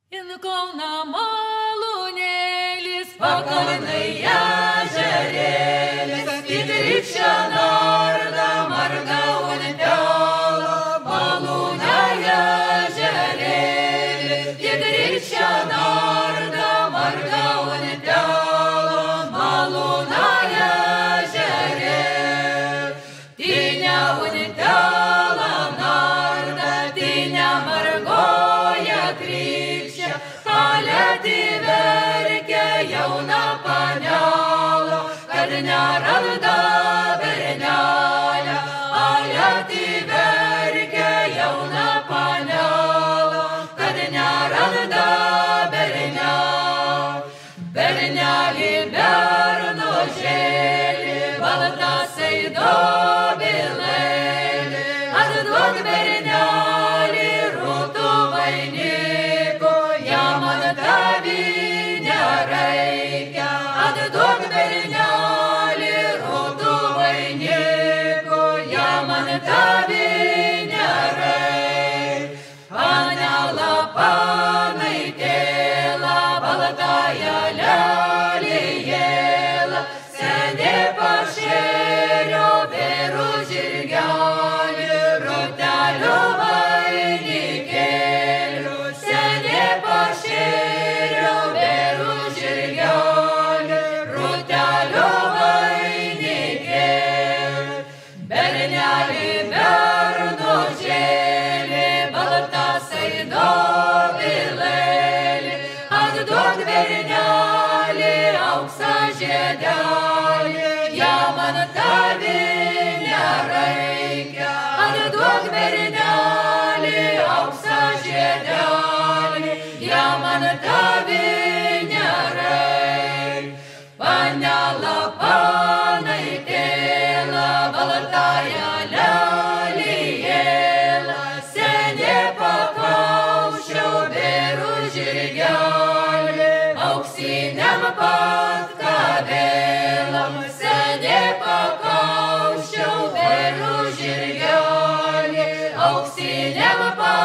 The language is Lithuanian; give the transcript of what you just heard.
Inkauna malūnėlis, pakalnai ežerėlis, įtrykščia narda, marga untelą, malūne ežerėlis, įtrykščia narda, marga untelą, malūne ežerėlis, tyne untelą narda, tyne margoja trykščia, kalėti verkia jauna panelė, kad neranda bernelę. Kalėti verkia jauna panelė, kad neranda bernelę. Bernelį bernužėlį, baltasai dobilėlį, atduok bernelį rūtų vainiku, jam ant tavinę reikia. Atduok bernelį rūtų vainiku, jam ant tavinę reikia. Panelė panaitėla, baltąją lelijėlą, senė pašėrio vėrų žirgelį, rūtelio vainikėlių, senė pašėrio vėrų žirgelį, rūtelio vainikėlių. Bernelį bernužėlį, baltasai dobilėlį, atduok bernelį auksą žiedelį, jam ant tavinę reikia. Atduok bernelį auksą žiedelį, jam ant tavinę reikia. Panelė panaitėla, baltąją lelijėlą, senė pakaušiau vėrų žirgelį, auksiniam patkabėlam, senė pakaušiau vėrų žirgelį, auksiniam patkabėlam.